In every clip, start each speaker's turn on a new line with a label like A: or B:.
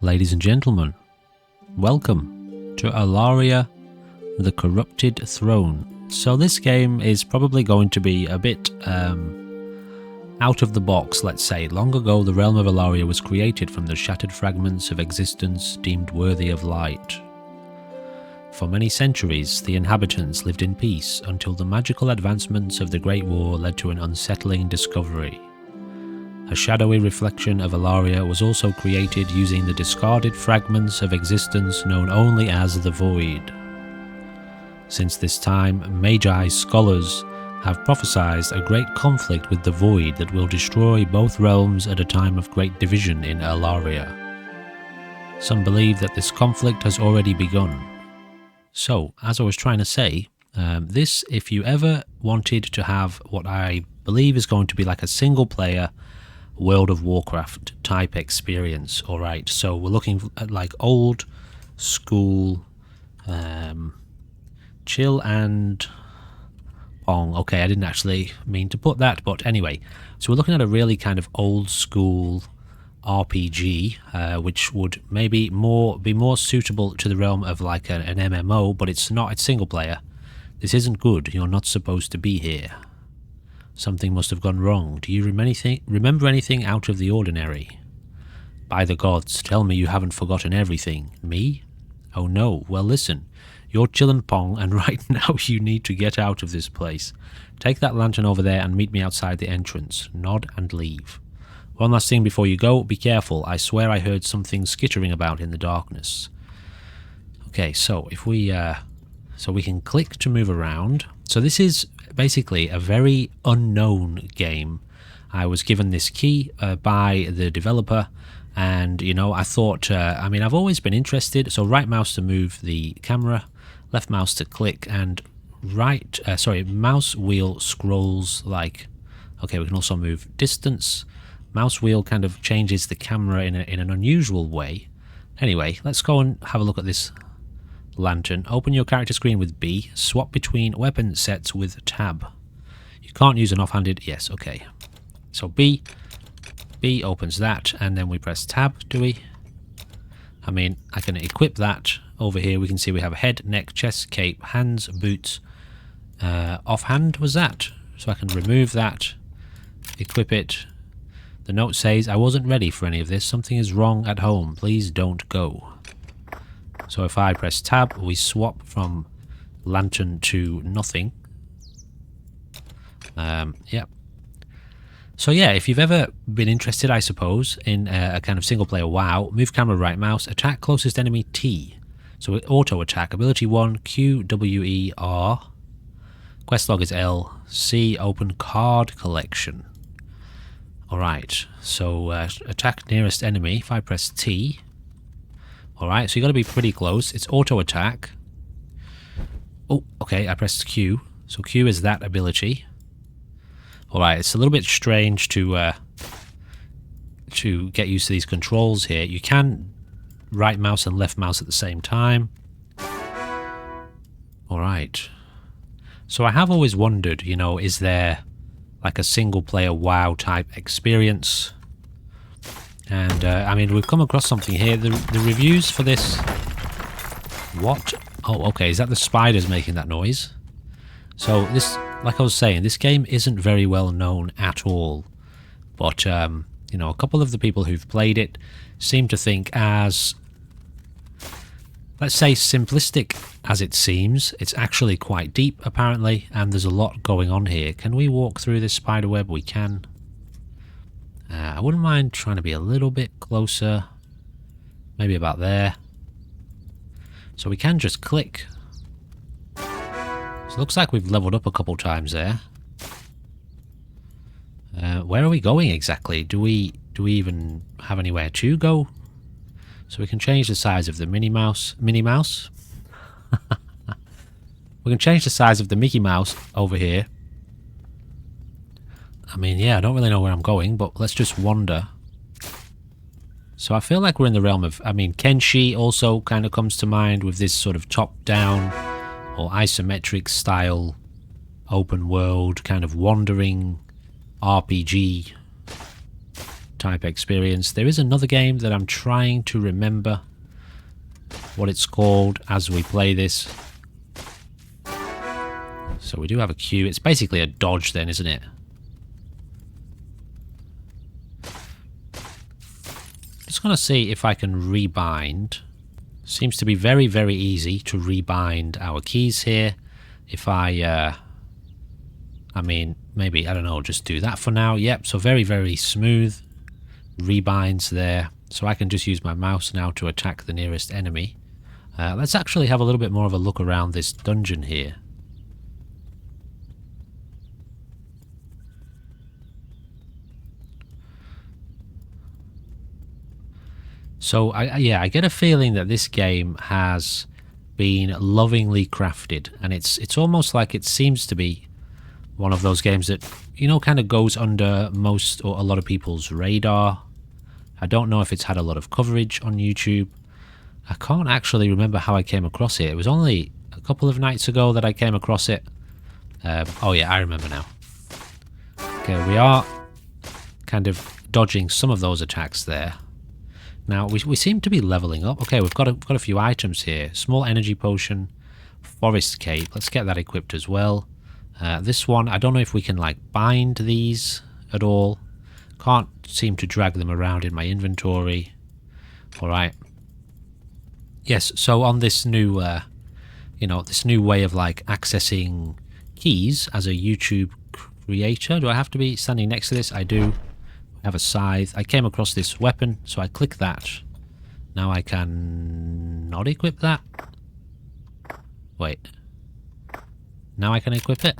A: Ladies and gentlemen, welcome to Elaria, the Corrupted Throne. So this game is probably going to be a bit out of the box, let's say. Long ago, the realm of Elaria was created from the shattered fragments of existence deemed worthy of light. For many centuries, the inhabitants lived in peace until the magical advancements of the Great War led to an unsettling discovery. A shadowy reflection of Elaria was also created using the discarded fragments of existence known only as the Void. Since this time, Magi scholars have prophesied a great conflict with the Void that will destroy both realms at a time of great division in Elaria. Some believe that this conflict has already begun. So, as I was trying to say, if you ever wanted to have what I believe is going to be like a single player World of Warcraft type experience. Alright, so we're looking at like old school chill and pong. Okay, I didn't actually mean to put that, but anyway, so we're looking at a really kind of old school RPG, which would maybe be more suitable to the realm of like an MMO, but it's not. It's single player. This isn't good. You're not supposed to be here. Something must have gone wrong. Do you remember anything out of the ordinary? By the gods, tell me you haven't forgotten everything. Me? Oh no. Well listen, you're chillin' pong, and right now you need to get out of this place. Take that lantern over there and meet me outside the entrance. Nod and leave. One last thing before you go, be careful. I swear I heard something skittering about in the darkness. Okay, so if we can click to move around. So this is basically a very unknown game. I was given this key by the developer, and you know, I thought, I've always been interested. So right mouse to move the camera, left mouse to click, and mouse wheel scrolls like, okay, we can also move distance. Mouse wheel kind of changes the camera in an unusual way. Anyway, let's go and have a look at this lantern. Open your character screen with B. Swap between weapon sets with tab. You can't use an offhanded. Yes, okay. So B opens that, and then we press tab, do we? I can equip that. Over here we can see we have a head, neck, chest, cape, hands, boots. Offhand was that? So I can remove that, equip it. The note says, I wasn't ready for any of this. Something is wrong at home. Please don't go. So if I press tab, we swap from lantern to nothing. Yep. So yeah, if you've ever been interested, I suppose, in a kind of single player WoW, move camera right mouse, attack closest enemy T. So auto attack, ability 1, Q, W, E, R. Quest log is L, C, open card collection. Alright, so attack nearest enemy, if I press T. Alright, so you got to be pretty close. It's auto attack. Oh, okay, I pressed Q. So Q is that ability. Alright, it's a little bit strange to get used to these controls here. You can right mouse and left mouse at the same time. Alright. So I have always wondered, you know, is there like a single player WoW type experience? And we've come across something here. The reviews for this. What? Oh, okay. Is that the spiders making that noise? So this, like I was saying, this game isn't very well known at all. But you know, a couple of the people who've played it seem to think, as let's say simplistic as it seems, it's actually quite deep apparently, and there's a lot going on here. Can we walk through this spider web? We can. I wouldn't mind trying to be a little bit closer, maybe about there. So we can just click. So it looks like we've leveled up a couple times there. Where are we going exactly? Do we even have anywhere to go? So we can change the size of the Minnie Mouse. We can change the size of the Mickey Mouse over here. Yeah, I don't really know where I'm going, but let's just wander. So I feel like we're in the realm of, Kenshi also kind of comes to mind with this sort of top-down or isometric style, open world, kind of wandering RPG type experience. There is another game that I'm trying to remember what it's called as we play this. So we do have a queue. It's basically a dodge then, isn't it? Just gonna see if I can rebind. Seems to be very, very easy to rebind our keys here. If I mean, maybe, I don't know, just do that for now. Yep, so very, very smooth rebinds there. So I can just use my mouse now to attack the nearest enemy. Let's actually have a little bit more of a look around this dungeon here. So, I get a feeling that this game has been lovingly crafted, and it's almost like it seems to be one of those games that, you know, kind of goes under most or a lot of people's radar. I don't know if it's had a lot of coverage on YouTube. I can't actually remember how I came across it. It was only a couple of nights ago that I came across it. Oh yeah, I remember now. Okay, we are kind of dodging some of those attacks there. Now, we seem to be leveling up. Okay, we've got a few items here. Small energy potion, forest cape. Let's get that equipped as well. This one, I don't know if we can, like, bind these at all. Can't seem to drag them around in my inventory. Alright. Yes, so on this new, you know, this new way of, like, accessing keys as a YouTube creator. Do I have to be standing next to this? I do. I have a scythe. I came across this weapon, so I click that. Now I can not equip that. Wait. Now I can equip it?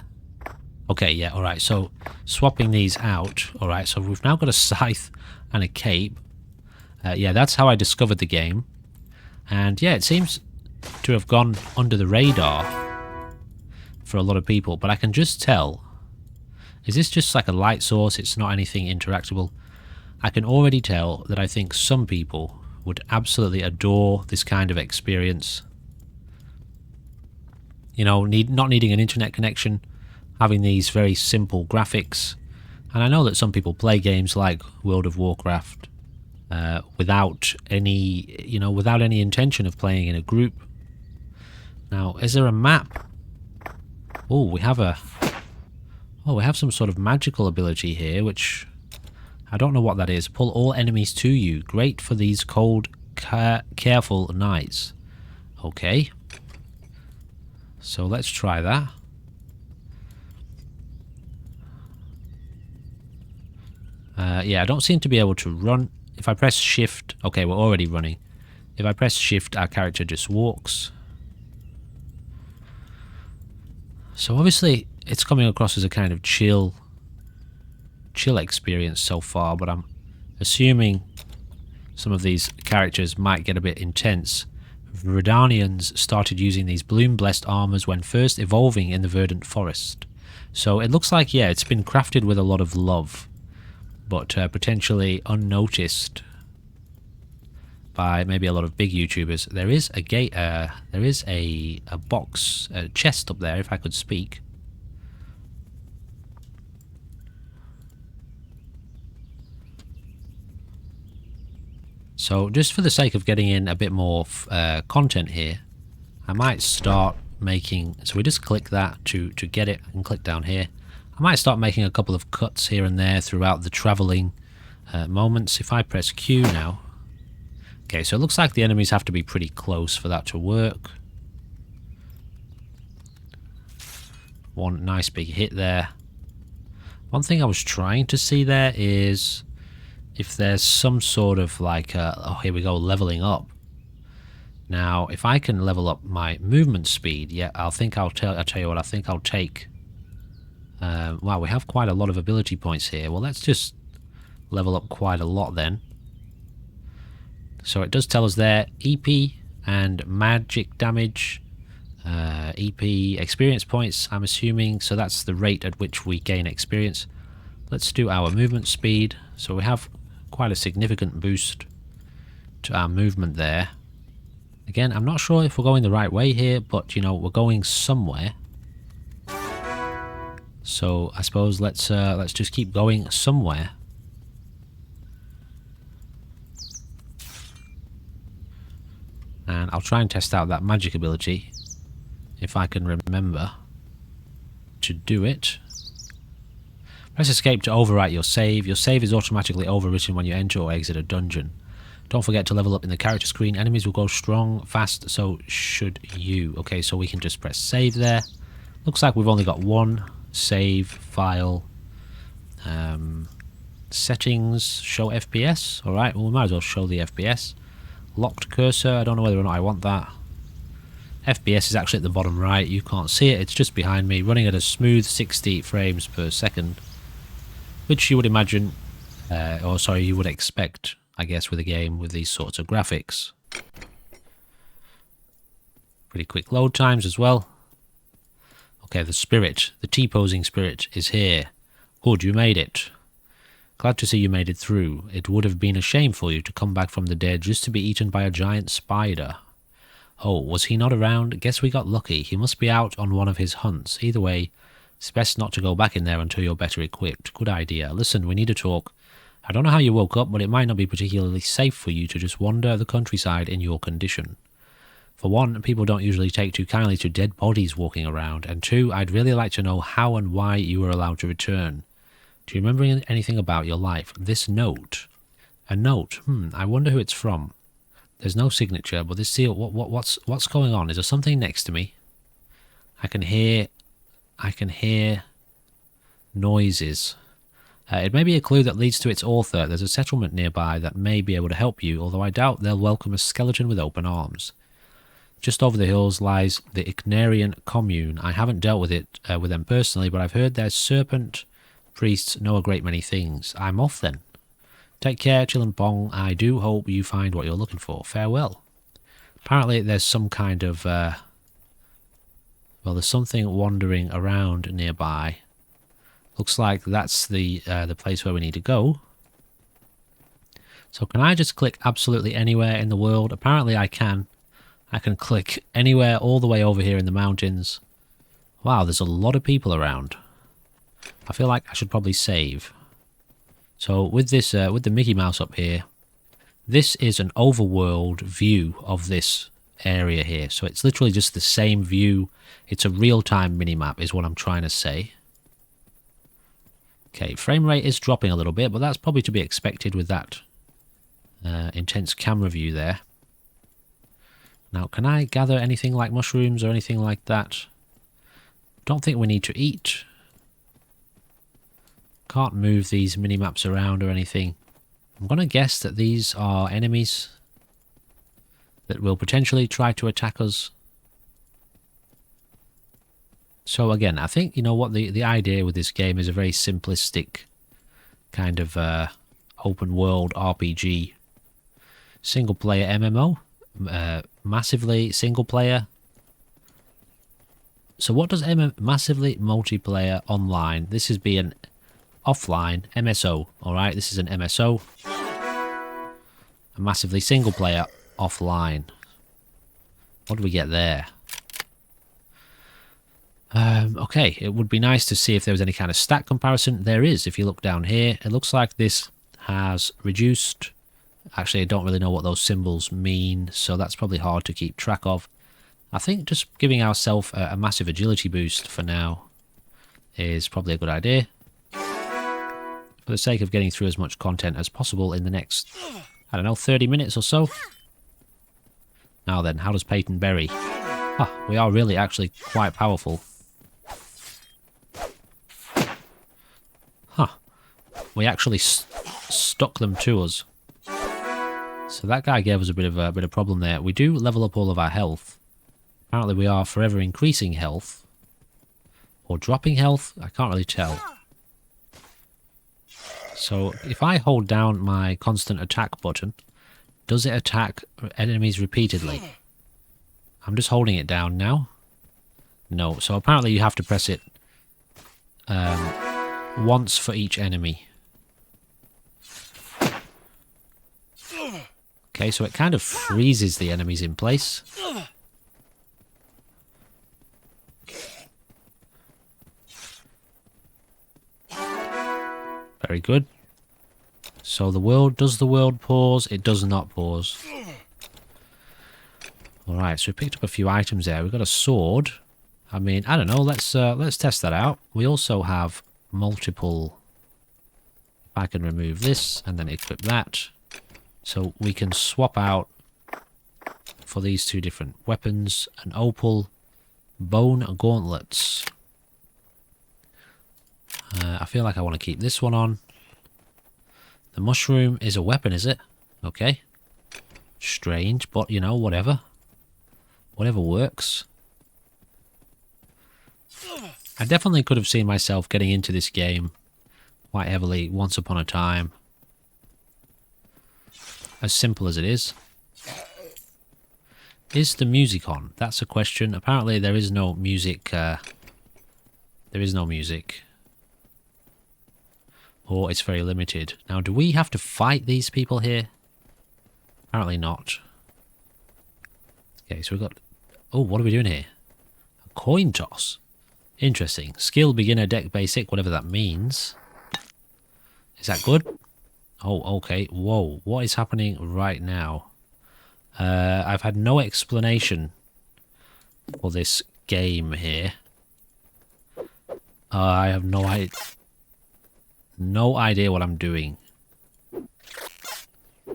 A: Okay, yeah, alright, so swapping these out. Alright, so we've now got a scythe and a cape. Yeah, that's how I discovered the game. And yeah, it seems to have gone under the radar for a lot of people, but I can just tell. Is this just like a light source? It's not anything interactable. I can already tell that I think some people would absolutely adore this kind of experience. You know, not needing an internet connection, having these very simple graphics. And I know that some people play games like World of Warcraft without any, you know, without any intention of playing in a group. Now, is there a map? Oh, we have some sort of magical ability here, which I don't know what that is. Pull all enemies to you. Great for these cold, careful nights. Okay. So let's try that. Yeah, I don't seem to be able to run. If I press shift... Okay, we're already running. If I press shift, our character just walks. So obviously, it's coming across as a kind of chill experience so far, but I'm assuming some of these characters might get a bit intense. Verdanians started using these bloom-blessed armors when first evolving in the verdant forest. So it looks like, yeah, it's been crafted with a lot of love, but potentially unnoticed by maybe a lot of big YouTubers. There is a gate, there is a box, a chest up there, if I could speak. So just for the sake of getting in a bit more content here, I might start making... So we just click that to get it and click down here. I might start making a couple of cuts here and there throughout the travelling moments. If I press Q now... Okay, so it looks like the enemies have to be pretty close for that to work. One nice big hit there. One thing I was trying to see there is... if there's some sort of like oh, here we go, leveling up. Now, if I can level up my movement speed, yeah, I'll tell you what, I think I'll take... wow, we have quite a lot of ability points here. Well, let's just level up quite a lot then. So it does tell us there, EP and magic damage, EP experience points, I'm assuming, so that's the rate at which we gain experience. Let's do our movement speed. So we have quite a significant boost to our movement there. Again, I'm not sure if we're going the right way here, but you know, we're going somewhere. So I suppose let's just keep going somewhere. And I'll try and test out that magic ability, if I can remember to do it. Press escape to overwrite your save. Your save is automatically overwritten when you enter or exit a dungeon. Don't forget to level up in the character screen. Enemies will go strong, fast, so should you. Okay, so we can just press save there. Looks like we've only got one save file. Settings, show FPS. Alright, well we might as well show the FPS. Locked cursor, I don't know whether or not I want that. FPS is actually at the bottom right, you can't see it, it's just behind me, running at a smooth 60 frames per second. Which you would imagine, you would expect, I guess, with a game with these sorts of graphics. Pretty quick load times as well. Okay, the spirit, the T-posing spirit is here. Good, you made it. Glad to see you made it through. It would have been a shame for you to come back from the dead just to be eaten by a giant spider. Oh, was he not around? Guess we got lucky. He must be out on one of his hunts. Either way, it's best not to go back in there until you're better equipped. Good idea. Listen, we need to talk. I don't know how you woke up, but it might not be particularly safe for you to just wander the countryside in your condition. For one, people don't usually take too kindly to dead bodies walking around, and two, I'd really like to know how and why you were allowed to return. Do you remember anything about your life? This note. A note? I wonder who it's from. There's no signature, but this seal, what's going on? Is there something next to me? I can hear noises. It may be a clue that leads to its author. There's a settlement nearby that may be able to help you, although I doubt they'll welcome a skeleton with open arms. Just over the hills lies the Ignarian commune. I haven't dealt with it with them personally, but I've heard their serpent priests know a great many things. I'm off then. Take care, Chill and Pong. I do hope you find what you're looking for. Farewell. Apparently there's some kind of... there's something wandering around nearby. Looks like that's the place where we need to go. So can I just click absolutely anywhere in the world? Apparently I can. I can click anywhere all the way over here in the mountains. Wow, there's a lot of people around. I feel like I should probably save. So with this, with the Mickey Mouse up here, this is an overworld view of this area here. So it's literally just the same view. It's a real-time minimap is what I'm trying to say. Okay, frame rate is dropping a little bit, but that's probably to be expected with that intense camera view there. Now, can I gather anything like mushrooms or anything like that? Don't think we need to eat. Can't move these mini-maps around or anything. I'm going to guess that these are enemies that will potentially try to attack us. So again, I think, you know what, the idea with this game is a very simplistic kind of open world RPG. Single player MMO. Massively single player. So what does massively multiplayer online? This is being offline MSO. Alright, this is an MSO. A massively single player offline. What do we get there? Okay, it would be nice to see if there was any kind of stat comparison. There is, if you look down here. It looks like this has reduced. Actually, I don't really know what those symbols mean, so that's probably hard to keep track of. I think just giving ourselves a massive agility boost for now is probably a good idea. For the sake of getting through as much content as possible in the next, I don't know, 30 minutes or so. Now then, how does Peyton Berry? Ah, we are really actually quite powerful. Huh. We actually stuck them to us. So that guy gave us a bit of problem there. We do level up all of our health. Apparently we are forever increasing health. Or dropping health? I can't really tell. So if I hold down my constant attack button, does it attack enemies repeatedly? I'm just holding it down now. No, so apparently you have to press it once for each enemy. Okay, so it kind of freezes the enemies in place. Very good. So does the world pause? It does not pause. Alright, so we picked up a few items there. We've got a sword. I mean, I don't know. Let's test that out. We also have multiple... If I can remove this and then equip that. So we can swap out for these two different weapons. An opal, bone gauntlets. I feel like I want to keep this one on. The mushroom is a weapon, is it? Okay. Strange, but you know, whatever. Whatever works. I definitely could have seen myself getting into this game quite heavily once upon a time. As simple as it is. Is the music on? That's a question. Apparently there is no music. There is no music. Or it's very limited. Now, do we have to fight these people here? Apparently not. Okay, so we've got... Oh, what are we doing here? A coin toss. Interesting. Skill, beginner, deck, basic, whatever that means. Is that good? Oh, okay. Whoa, what is happening right now? I've had no explanation for this game here. I have no idea what I'm doing.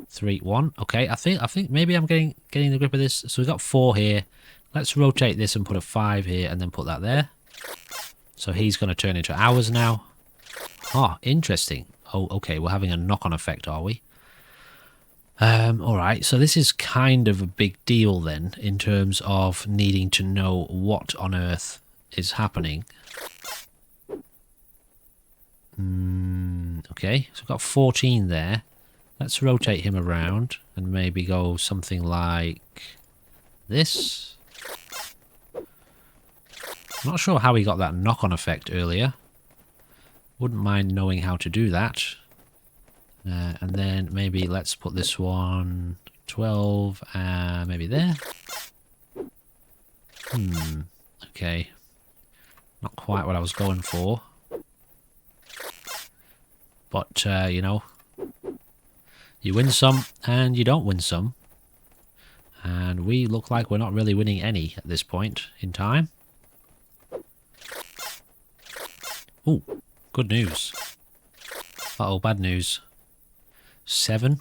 A: 3, 1. Okay, I think maybe I'm getting the grip of this. So we've got 4 here. Let's rotate this and put a 5 here and then put that there. So he's going to turn into ours now. Oh, interesting. Oh, okay, we're having a knock-on effect, are we? Alright, so this is kind of a big deal then, in terms of needing to know what on earth is happening. Okay, so we've got 14 there. Let's rotate him around and maybe go something like this. I'm not sure how he got that knock-on effect earlier. Wouldn't mind knowing how to do that. And then maybe let's put this one 12, maybe there. Okay. Not quite what I was going for. But, you know, you win some and you don't win some. And we look like we're not really winning any at this point in time. Ooh, good news. Uh-oh, bad news. 7,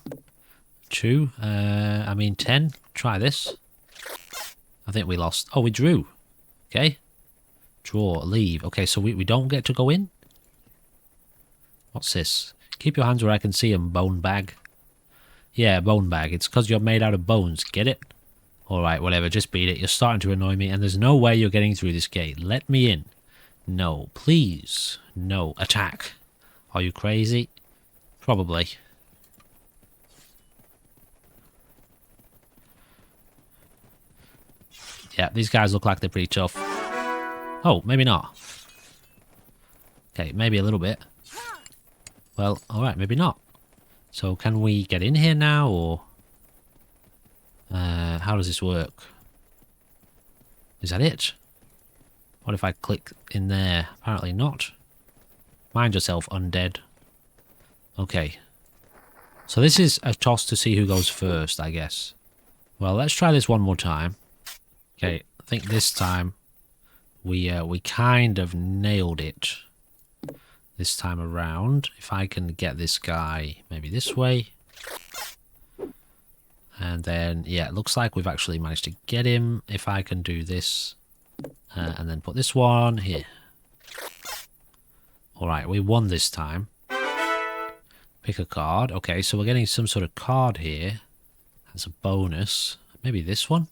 A: 2, I mean 10. Try this. I think we lost. Oh, we drew. Okay. Draw, leave. Okay, so we don't get to go in? What's this? Keep your hands where I can see them, bone bag. Yeah, bone bag. It's because you're made out of bones. Get it? Alright, whatever. Just beat it. You're starting to annoy me, and there's no way you're getting through this gate. Let me in. No, please. No. Attack. Are you crazy? Probably. Yeah, these guys look like they're pretty tough. Oh, maybe not. Okay, maybe a little bit. Well, alright, maybe not. So can we get in here now, or... how does this work? Is that it? What if I click in there? Apparently not. Mind yourself, undead. Okay. So this is a toss to see who goes first, I guess. Well, let's try this one more time. Okay, I think this time we kind of nailed it. This time around, if I can get this guy maybe this way. And then, yeah, it looks like we've actually managed to get him. If I can do this and then put this one here. Alright, we won this time. Pick a card. Okay, so we're getting some sort of card here as a bonus. Maybe this one?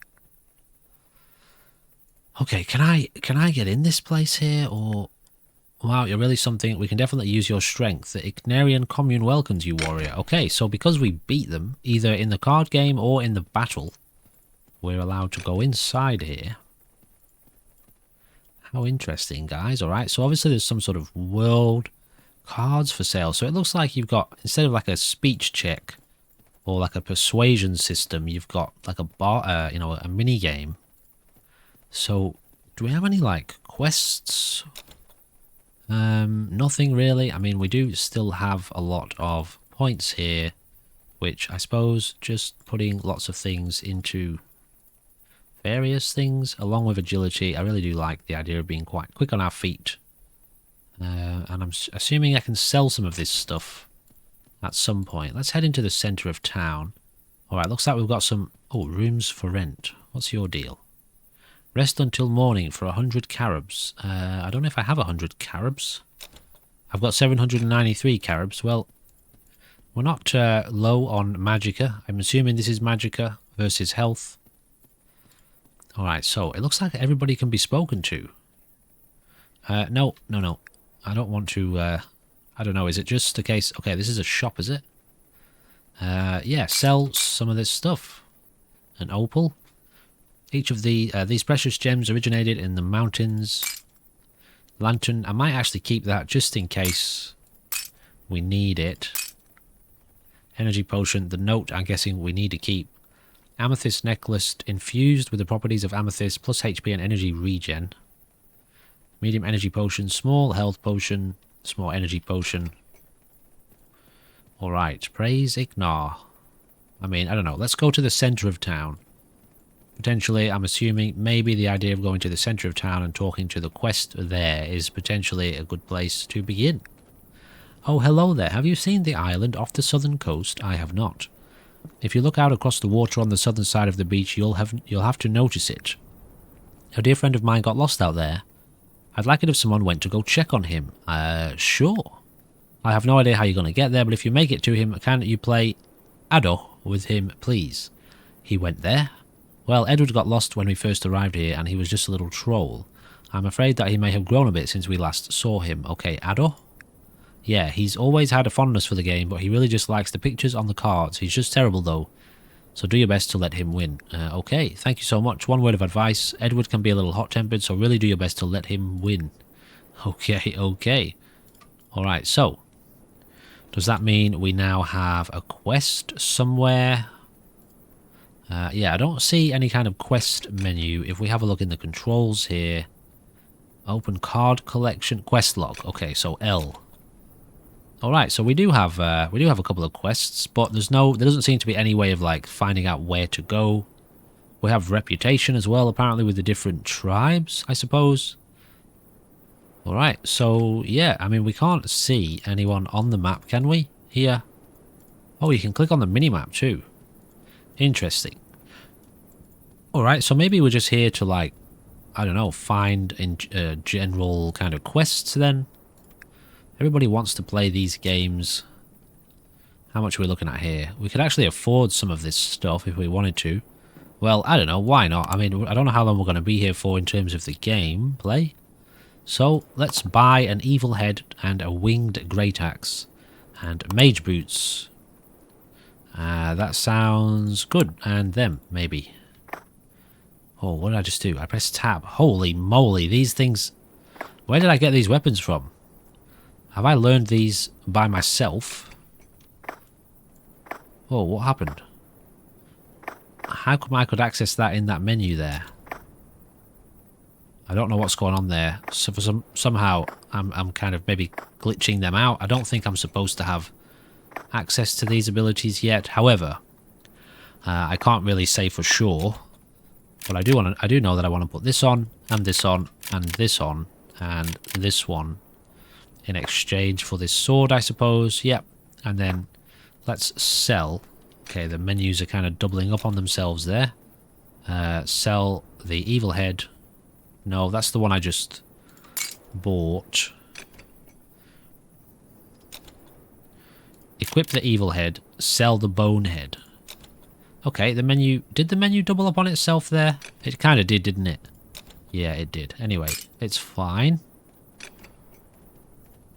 A: Okay, can I get in this place here, or... Wow, you're really something. We can definitely use your strength. The Ignarian commune welcomes you, warrior. Okay, so because we beat them, either in the card game or in the battle, we're allowed to go inside here. How interesting, guys. Alright, so obviously there's some sort of world cards for sale. So it looks like you've got, instead of like a speech check or like a persuasion system, you've got like a bar, you know, a mini game. So do we have any like quests? Nothing really. I mean, we do still have a lot of points here, which I suppose just putting lots of things into various things along with agility. I really do like the idea of being quite quick on our feet. And I'm assuming I can sell some of this stuff at some point. Let's head into the centre of town. Alright, looks like we've got some... Oh, rooms for rent. What's your deal? Rest until morning for 100 carobs. I don't know if I have 100 carobs. I've got 793 carobs. Well, we're not low on magicka. I'm assuming this is magicka versus health. Alright, so it looks like everybody can be spoken to. No. I don't want to... I don't know, is it just a case... Okay, this is a shop, is it? Yeah, sell some of this stuff. An opal. Each of these precious gems originated in the mountains. Lantern. I might actually keep that just in case we need it. Energy potion. The note, I'm guessing we need to keep. Amethyst necklace infused with the properties of amethyst plus HP and energy regen. Medium energy potion. Small health potion. Small energy potion. Alright. Praise Ignar. I mean, I don't know. Let's go to the centre of town. Potentially, I'm assuming maybe the idea of going to the centre of town and talking to the quest there is potentially a good place to begin. Oh, hello there. Have you seen the island off the southern coast? I have not. If you look out across the water on the southern side of the beach, you'll have to notice it. A dear friend of mine got lost out there. I'd like it if someone went to go check on him. Sure. I have no idea how you're going to get there, but if you make it to him, can you play Ado with him, please? He went there. Well, Edward got lost when we first arrived here, and he was just a little troll. I'm afraid that he may have grown a bit since we last saw him. Okay, Ado? Yeah, he's always had a fondness for the game, but he really just likes the pictures on the cards. He's just terrible, though. So do your best to let him win. Okay, thank you so much. One word of advice. Edward can be a little hot-tempered, so really do your best to let him win. Okay. Alright, so. Does that mean we now have a quest somewhere? Yeah, I don't see any kind of quest menu. If we have a look in the controls here. Open card collection. Quest log. Okay, so L. Alright, so we do have a couple of quests, but there doesn't seem to be any way of like finding out where to go. We have reputation as well, apparently, with the different tribes, I suppose. Alright, so yeah, I mean, we can't see anyone on the map, can we? Here. Oh, you can click on the mini-map too. Interesting. Alright, so maybe we're just here to, like, I don't know, find in general kind of quests then. Everybody wants to play these games. How much are we looking at here? We could actually afford some of this stuff if we wanted to. Well, I don't know, why not? I mean, I don't know how long we're going to be here for in terms of the game play. So, let's buy an evil head and a winged great axe. And mage boots. That sounds good. And them, maybe. Oh, what did I just do? I pressed tab. Holy moly, these things... Where did I get these weapons from? Have I learned these by myself? Oh, what happened? How come I could access that in that menu there? I don't know what's going on there. So for somehow, I'm kind of maybe glitching them out. I don't think I'm supposed to have access to these abilities yet. However, I can't really say for sure. But I do know that I want to put this on, and this on, and this on, and this one in exchange for this sword, I suppose. Yep. And then let's sell. Okay, the menus are kind of doubling up on themselves there. Sell the evil head. No, that's the one I just bought. Equip the evil head. Sell the bone head. Okay, the menu... Did the menu double up on itself there? It kind of did, didn't it? Yeah, it did. Anyway, it's fine.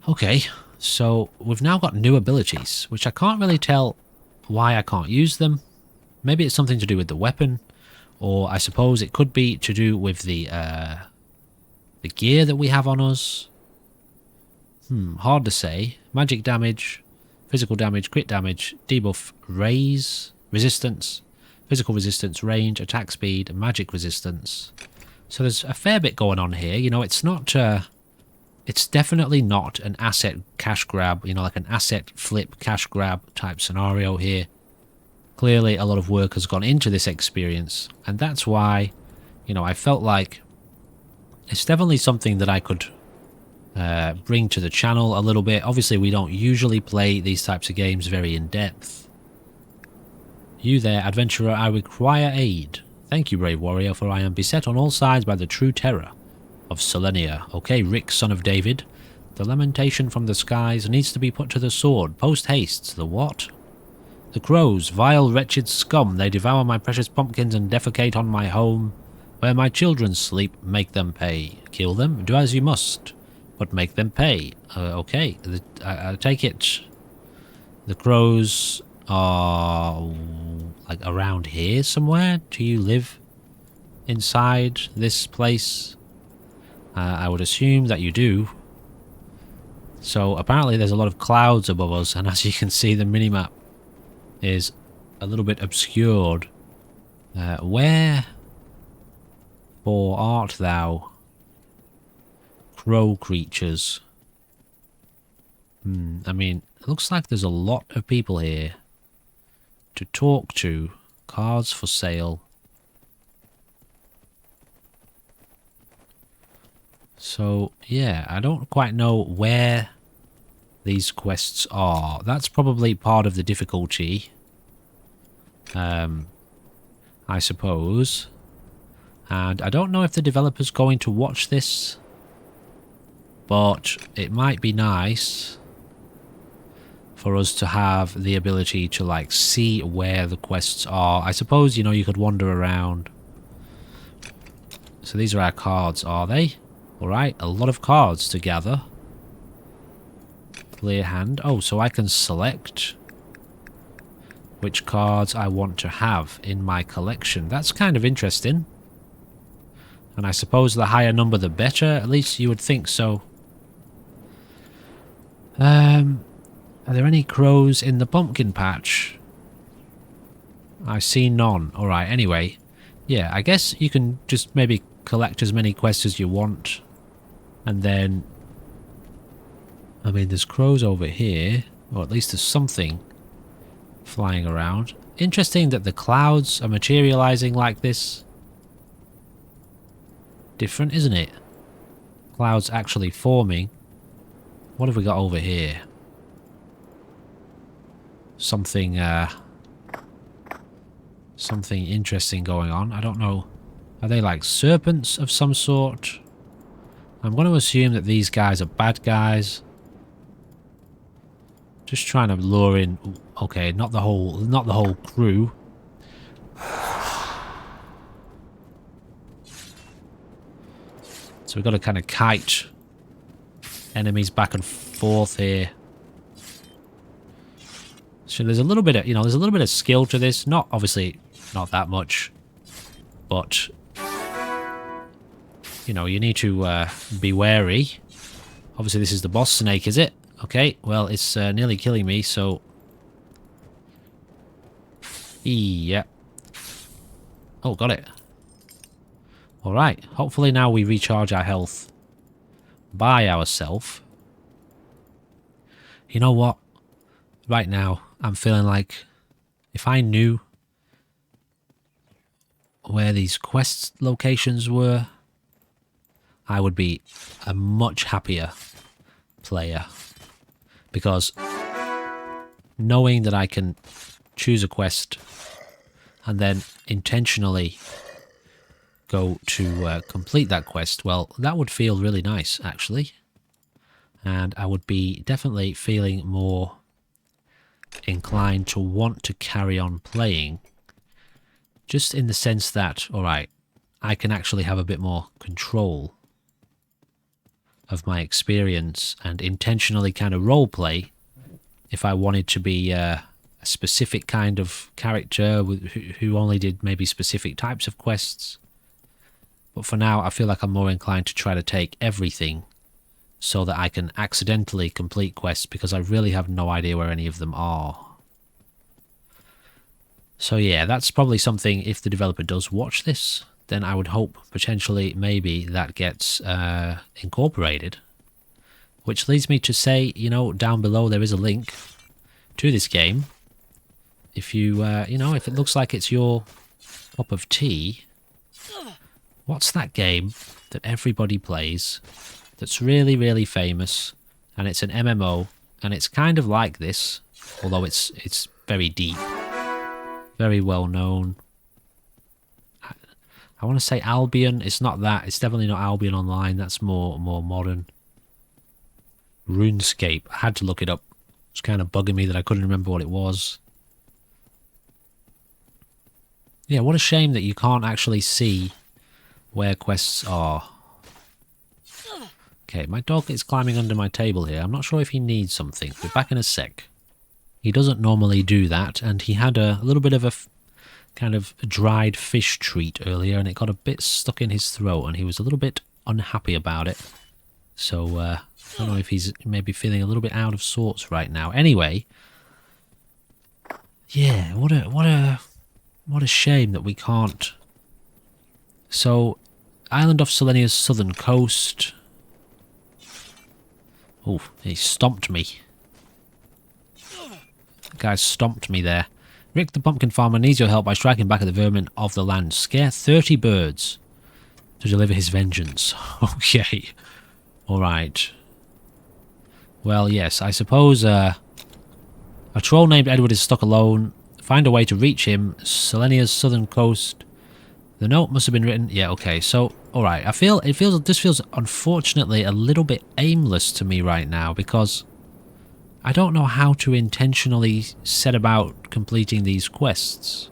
A: Okay, so we've now got new abilities, which I can't really tell why I can't use them. Maybe it's something to do with the weapon, or I suppose it could be to do with the gear that we have on us. Hard to say. Magic damage, physical damage, crit damage, debuff, raise... Resistance, physical resistance, range, attack speed, magic resistance. So there's a fair bit going on here. You know, it's not... it's definitely not an asset cash grab, you know, like an asset flip cash grab type scenario here. Clearly a lot of work has gone into this experience, and that's why you know, I felt like it's definitely something that I could bring to the channel a little bit. Obviously, we don't usually play these types of games very in depth. You there, adventurer, I require aid. Thank you, brave warrior, for I am beset on all sides by the true terror of Selenia. Okay, Rick, son of David. The lamentation from the skies needs to be put to the sword. Post haste. The what? The crows, vile, wretched scum. They devour my precious pumpkins and defecate on my home. Where my children sleep, make them pay. Kill them? Do as you must. But make them pay. Okay, I take it. The crows are like around here somewhere. Do you live inside this place? I would assume that you do. So apparently there's a lot of clouds above us, and as you can see, the minimap is a little bit obscured. Where for art thou, crow creatures? I mean, it looks like there's a lot of people here to talk to. Cards for sale. So, yeah, I don't quite know where these quests are. That's probably part of the difficulty, I suppose. And I don't know if the developer's going to watch this, but it might be nice for us to have the ability to, like, see where the quests are. I suppose, you know, you could wander around. So these are our cards, are they? Alright, a lot of cards to gather. Clear hand. Oh, so I can select which cards I want to have in my collection. That's kind of interesting. And I suppose the higher number the better. At least you would think so. Are there any crows in the pumpkin patch? I see none. Alright, anyway. Yeah, I guess you can just maybe collect as many quests as you want. And then, I mean, there's crows over here. Or at least there's something flying around. Interesting that the clouds are materializing like this. Different, isn't it? Clouds actually forming. What have we got over here? Something, something interesting going on. I don't know. Are they like serpents of some sort? I'm going to assume that these guys are bad guys. Just trying to lure in. Okay, not the whole crew. So we've got to kind of kite enemies back and forth here. So there's a little bit of, you know, there's a little bit of skill to this. Not, obviously, not that much. But, you know, you need to be wary. Obviously, this is the boss snake, is it? Okay, well, it's nearly killing me, so... Yeah. Oh, got it. Alright, hopefully now we recharge our health by ourselves. You know what? Right now, I'm feeling like if I knew where these quest locations were, I would be a much happier player. Because knowing that I can choose a quest and then intentionally go to complete that quest, well, that would feel really nice, actually. And I would be definitely feeling more inclined to want to carry on playing. Just in the sense that, alright, I can actually have a bit more control of my experience and intentionally kind of roleplay if I wanted to be a specific kind of character who only did maybe specific types of quests. But for now, I feel like I'm more inclined to try to take everything so that I can accidentally complete quests because I really have no idea where any of them are. So yeah, that's probably something, if the developer does watch this, then I would hope potentially maybe that gets incorporated. Which leads me to say, you know, down below there is a link to this game. If you, you know, if it looks like it's your cup of tea, What's that game that everybody plays that's really, really famous? And it's an MMO, and it's kind of like this, although it's very deep, very well known. I want to say Albion. It's not that. It's definitely not Albion Online. That's more modern. RuneScape. I had to look it up. It's kind of bugging me that I couldn't remember what it was. Yeah, what a shame that you can't actually see where quests are. Okay, my dog is climbing under my table here. I'm not sure if he needs something. Be back in a sec. He doesn't normally do that, and he had a little bit of a kind of dried fish treat earlier, and it got a bit stuck in his throat, and he was a little bit unhappy about it. So, I don't know if he's maybe feeling a little bit out of sorts right now. Anyway, yeah, what a shame that we can't. So, island off Selenia's southern coast. Oh, he stomped me. The guy stomped me there. Rick the pumpkin farmer needs your help by striking back at the vermin of the land. Scare 30 birds to deliver his vengeance. Okay. Alright. Well, yes, I suppose a troll named Edward is stuck alone. Find a way to reach him. Selenia's southern coast. The note must have been written. Yeah, okay. So, alright. This feels unfortunately a little bit aimless to me right now, because I don't know how to intentionally set about completing these quests.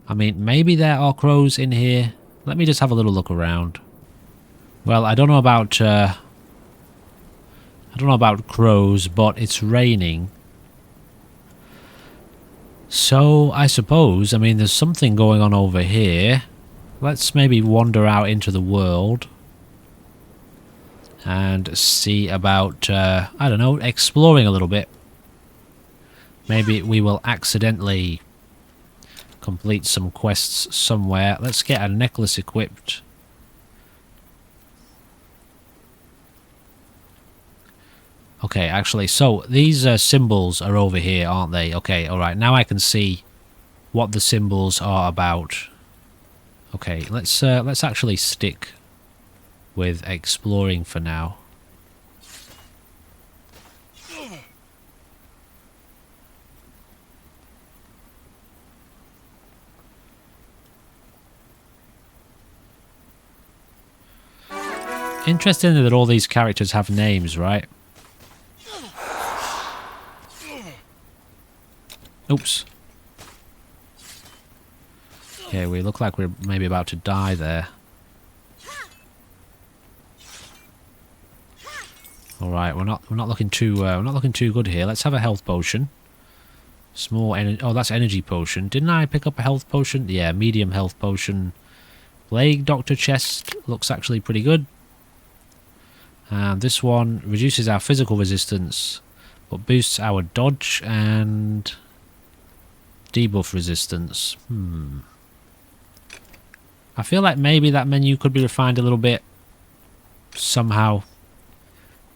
A: I mean, maybe there are crows in here. Let me just have a little look around. Well, I don't know about crows, but it's raining. So, I suppose, I mean, there's something going on over here. Let's maybe wander out into the world and see about, I don't know, exploring a little bit. Maybe we will accidentally complete some quests somewhere. Let's get a necklace equipped. Okay, actually, so these symbols are over here, aren't they? Okay, alright, now I can see what the symbols are about. Okay, let's actually stick with exploring for now. Interesting that all these characters have names, right? Oops. Okay, we look like we're maybe about to die there. All right, we're not looking too good here. Let's have a health potion. Small energy. Oh, that's energy potion. Didn't I pick up a health potion? Yeah, medium health potion. Plague Doctor chest looks actually pretty good. And this one reduces our physical resistance, but boosts our dodge and debuff resistance. I feel like maybe that menu could be refined a little bit. Somehow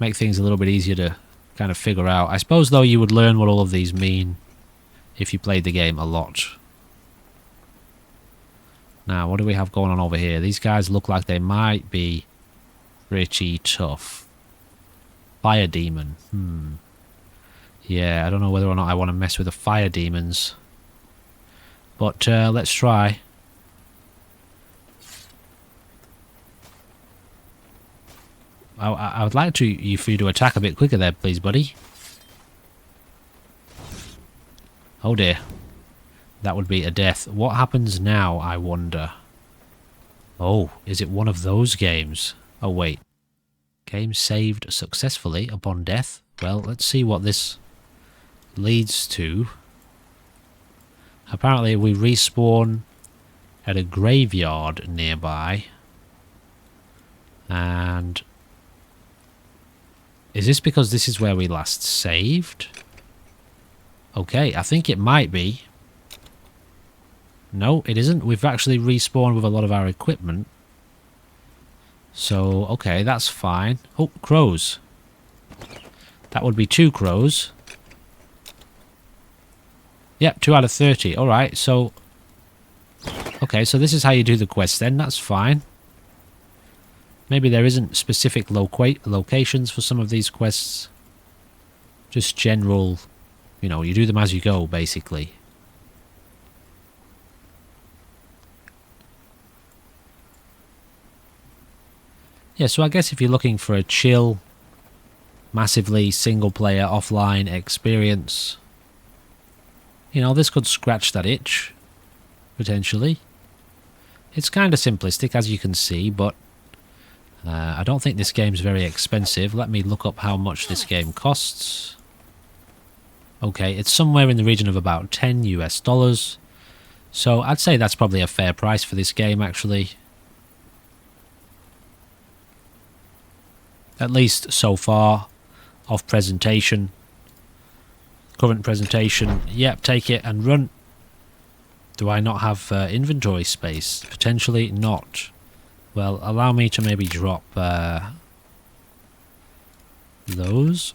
A: make things a little bit easier to kind of figure out. I suppose, though, you would learn what all of these mean if you played the game a lot. Now, what do we have going on over here? These guys look like they might be pretty tough. Fire demon. Yeah, I don't know whether or not I want to mess with the fire demons. But let's try. I would like for you to attack a bit quicker there, please, buddy. Oh dear. That would be a death. What happens now, I wonder? Oh, is it one of those games? Oh, wait. Game saved successfully upon death. Well, let's see what this leads to. Apparently, we respawn at a graveyard nearby. And is this because this is where we last saved? Okay, I think it might be. No, it isn't. We've actually respawned with a lot of our equipment. So, okay, that's fine. Oh, crows. That would be 2 crows. Yep, 2 out of 30. Alright, so Okay, so this is how you do the quest then. That's fine. Maybe there isn't specific locations for some of these quests. Just general, you know, you do them as you go, basically. Yeah, so I guess if you're looking for a chill, massively single-player offline experience, you know, this could scratch that itch, potentially. It's kind of simplistic, as you can see, but I don't think this game's very expensive. Let me look up how much this game costs. Okay, it's somewhere in the region of about $10 US. So I'd say that's probably a fair price for this game, actually. At least so far, of presentation. Current presentation, yep, take it and run. Do I not have inventory space? Potentially not. Well, allow me to maybe drop those. Let's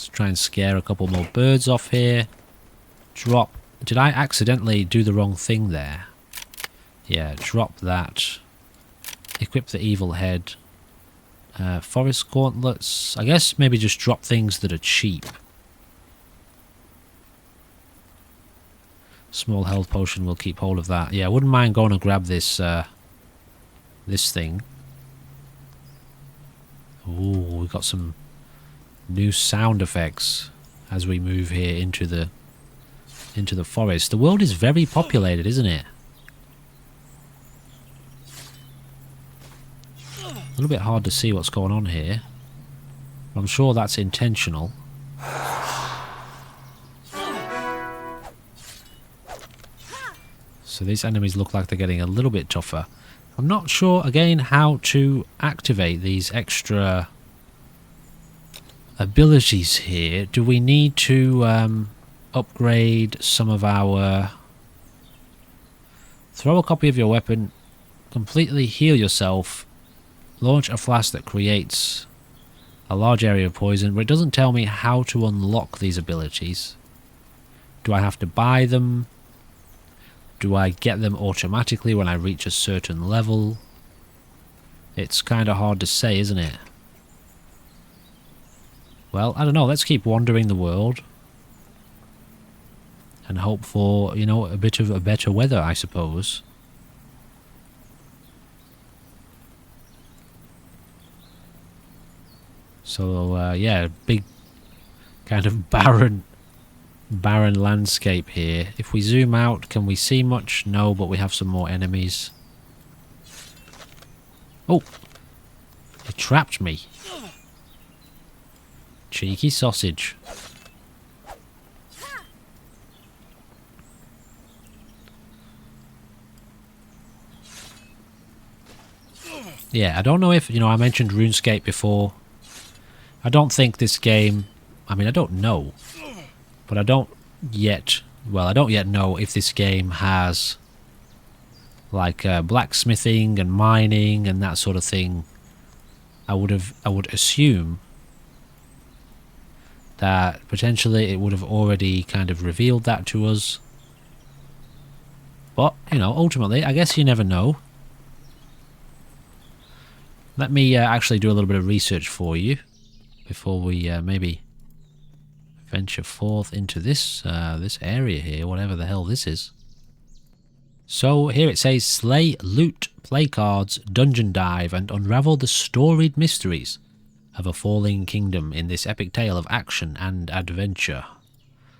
A: try and scare a couple more birds off here. Drop. Did I accidentally do the wrong thing there? Yeah, drop that. Equip the evil head. Forest gauntlets. I guess maybe just drop things that are cheap. Small health potion will keep hold of that. Yeah, I wouldn't mind going and grab this this thing. Ooh, we've got some new sound effects as we move here into the forest. The world is very populated, isn't it? A little bit hard to see what's going on here. I'm sure that's intentional. So these enemies look like they're getting a little bit tougher. I'm not sure, again, how to activate these extra abilities here. Do we need to upgrade some of our... Throw a copy of your weapon, completely heal yourself, launch a flash that creates a large area of poison, but it doesn't tell me how to unlock these abilities. Do I have to buy them? Do I get them automatically when I reach a certain level? It's kind of hard to say, isn't it? Well, I don't know. Let's keep wandering the world. And hope for, you know, a bit of a better weather, I suppose. So, yeah, big kind of barren landscape here. If we zoom out, can we see much? No, but we have some more enemies. Oh! He trapped me. Cheeky sausage. Yeah, I don't know if, you know, I mentioned RuneScape before. I don't think this game... I mean, I don't know. But I don't yet... Well, I don't yet know if this game has... like blacksmithing and mining and that sort of thing. I would assume that potentially it would have already kind of revealed that to us. But, you know, ultimately, I guess you never know. Let me actually do a little bit of research for you before we maybe venture forth into this this area here, whatever the hell this is. So here it says, slay, loot, play cards, dungeon dive, and unravel the storied mysteries of a falling kingdom in this epic tale of action and adventure.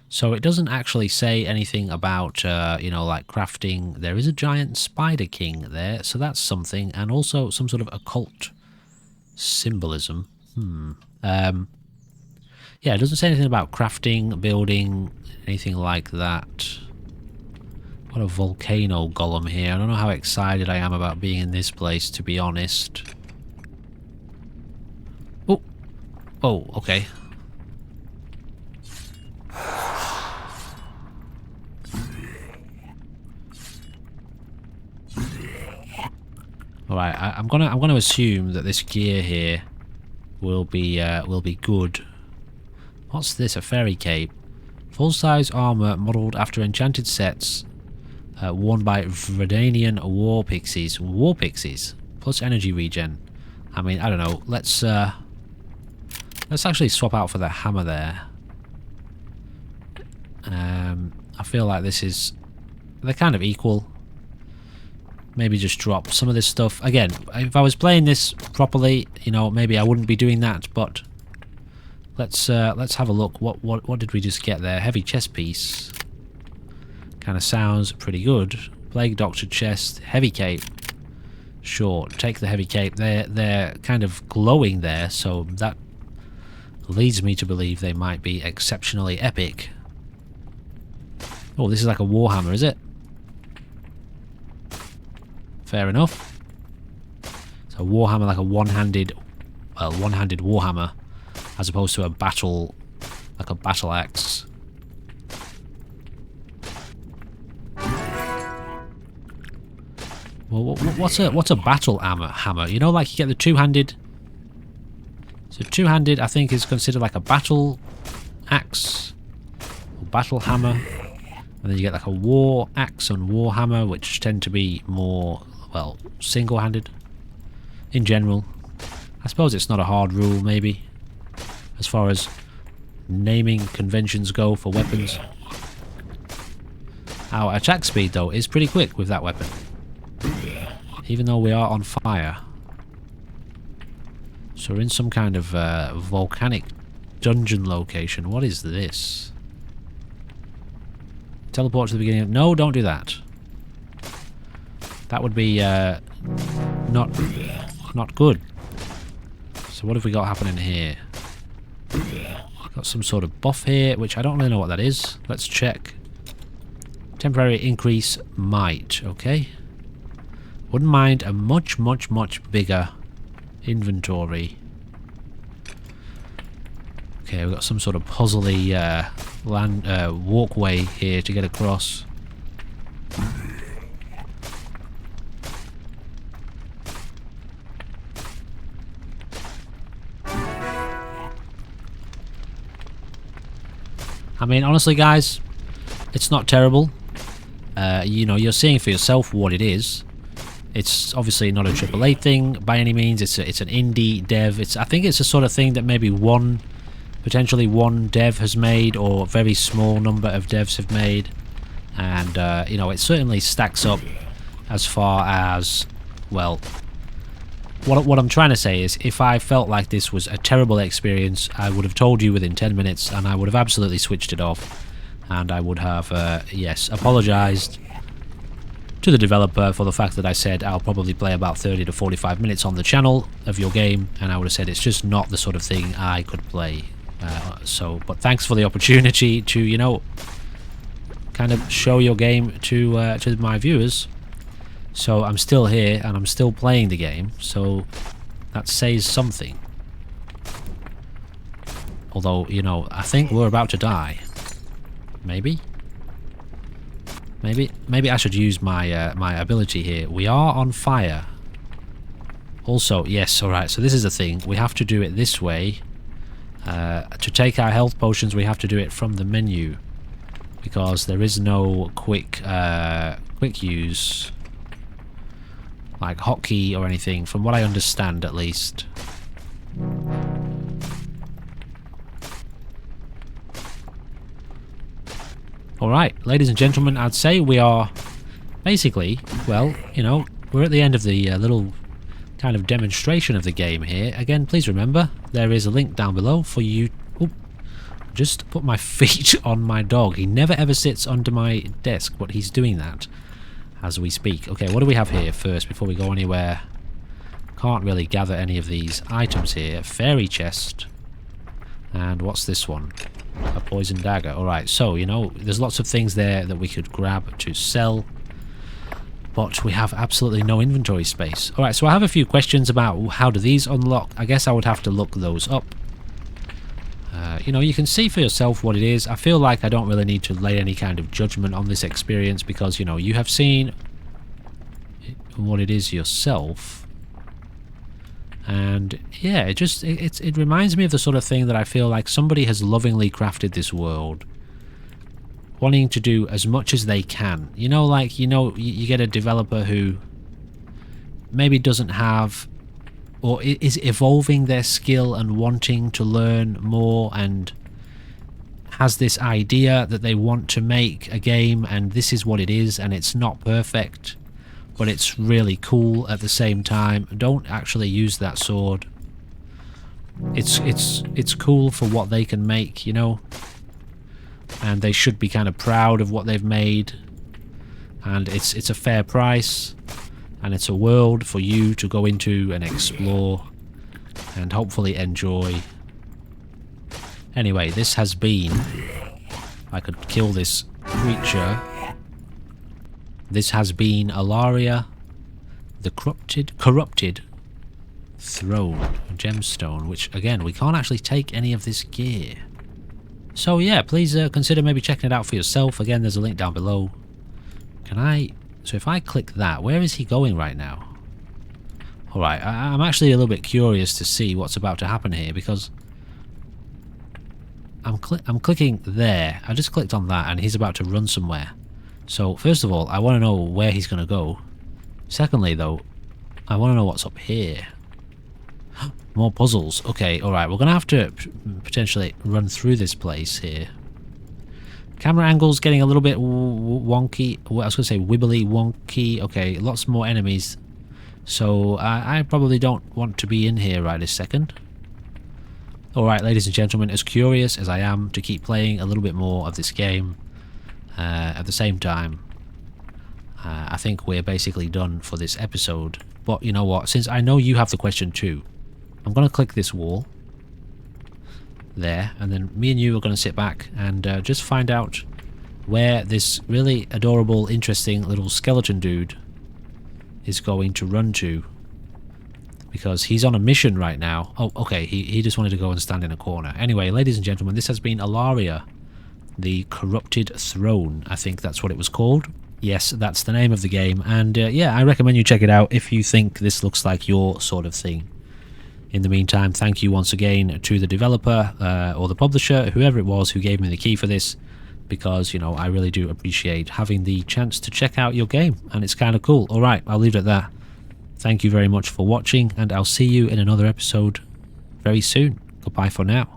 A: So it doesn't actually say anything about, you know, like crafting. There is a giant spider king there, so that's something, and also some sort of occult symbolism. Yeah, it doesn't say anything about crafting, building, anything like that. What a volcano golem here. I don't know how excited I am about being in this place, to be honest. Oh! Oh, okay. Alright, I'm gonna assume that this gear here will be good. What's this? A fairy cape. Full-size armor modelled after enchanted sets worn by Vredanian war pixies. War pixies plus energy regen. I mean, I don't know. Let's actually swap out for the hammer there. I feel like this is... they're kind of equal. Maybe just drop some of this stuff. Again, if I was playing this properly, you know, maybe I wouldn't be doing that, but let's have a look. What did we just get there? Heavy chest piece. Kind of sounds pretty good. Plague Doctor chest, heavy cape. Sure, take the heavy cape. They're kind of glowing there, so that leads me to believe they might be exceptionally epic. Oh, this is like a warhammer, is it? Fair enough. So warhammer, like a one-handed warhammer, as opposed to a battle, like a battle axe. Well, what's a battle hammer? You know, like you get the two-handed. So two-handed, I think, is considered like a battle axe or battle hammer, and then you get like a war axe and war hammer, which tend to be more, well, single-handed in general. I suppose it's not a hard rule, maybe, as far as naming conventions go for weapons. Our attack speed, though, is pretty quick with that weapon, even though we are on fire. So we're in some kind of volcanic dungeon location. What is this? Teleport to the beginning of... no, don't do that. That would be not good. So what have we got happening here? Got some sort of buff here, which I don't really know what that is. Let's check. Temporary increase might. Okay. Wouldn't mind a much bigger inventory. Okay, we've got some sort of puzzly walkway here to get across. I mean, honestly, guys, it's not terrible. You know, you're seeing for yourself what it is. It's obviously not a AAA thing by any means. It's an indie dev. I think it's a sort of thing that maybe potentially one dev has made, or a very small number of devs have made. And you know, it certainly stacks up as far as, well, what I'm trying to say is, if I felt like this was a terrible experience, I would have told you within 10 minutes, and I would have absolutely switched it off, and I would have, yes, apologised to the developer for the fact that I said I'll probably play about 30 to 45 minutes on the channel of your game, and I would have said it's just not the sort of thing I could play. But thanks for the opportunity to, you know, kind of show your game to my viewers. So I'm still here and I'm still playing the game, so that says something. Although, you know, I think we're about to die. Maybe I should use my my ability here. We are on fire. Also, yes, alright, so this is the thing. We have to do it this way. To take our health potions, we have to do it from the menu, because there is no quick use, like hotkey or anything, from what I understand at least. Alright, ladies and gentlemen, I'd say we are basically, well, you know, we're at the end of the little kind of demonstration of the game here. Again, please remember, there is a link down below for you... Oop, just put my feet on my dog. He never ever sits under my desk, but he's doing that as we speak. Okay, what do we have here first before we go anywhere? Can't really gather any of these items here. Fairy chest. And what's this one? A poison dagger. Alright, so, you know, there's lots of things there that we could grab to sell, but we have absolutely no inventory space. Alright, so I have a few questions about how do these unlock. I guess I would have to look those up. You know, you can see for yourself what it is. I feel like I don't really need to lay any kind of judgment on this experience, because, you know, you have seen what it is yourself. And yeah, it reminds me of the sort of thing that I feel like somebody has lovingly crafted this world wanting to do as much as they can. You know, like, you get a developer who maybe doesn't have, or is evolving their skill and wanting to learn more, and has this idea that they want to make a game, and this is what it is, and it's not perfect, but it's really cool at the same time. Don't actually use that sword. It's cool for what they can make, you know, and they should be kind of proud of what they've made, and it's a fair price, and it's a world for you to go into and explore and hopefully enjoy. Anyway, this has been, I could kill this creature. This has been Elaria, the corrupted throne, gemstone, which again, we can't actually take any of this gear. So yeah, please consider maybe checking it out for yourself. Again, there's a link down below. So if I click that, where is he going right now? Alright, I'm actually a little bit curious to see what's about to happen here, because I'm clicking there. I just clicked on that and he's about to run somewhere. So first of all, I want to know where he's going to go. Secondly though, I want to know what's up here. More puzzles. Okay, alright, we're going to have to potentially run through this place here. Camera angle's getting a little bit wonky. I was going to say wibbly wonky. Okay, lots more enemies. So I probably don't want to be in here right this second. Alright, ladies and gentlemen, as curious as I am to keep playing a little bit more of this game, at the same time, I think we're basically done for this episode. But you know what, since I know you have the question too, I'm going to click this wall there, and then me and you are going to sit back and just find out where this really adorable, interesting little skeleton dude is going to run to, because he's on a mission right now. Oh, okay, he just wanted to go and stand in a corner. Anyway, ladies and gentlemen, this has been Elaria, the Corrupted Throne. I think that's what it was called. Yes, that's the name of the game, and yeah, I recommend you check it out if you think this looks like your sort of thing. In the meantime, thank you once again to the developer or the publisher, whoever it was who gave me the key for this, because, you know, I really do appreciate having the chance to check out your game, and it's kind of cool. Alright, I'll leave it at that. Thank you very much for watching, and I'll see you in another episode very soon. Goodbye for now.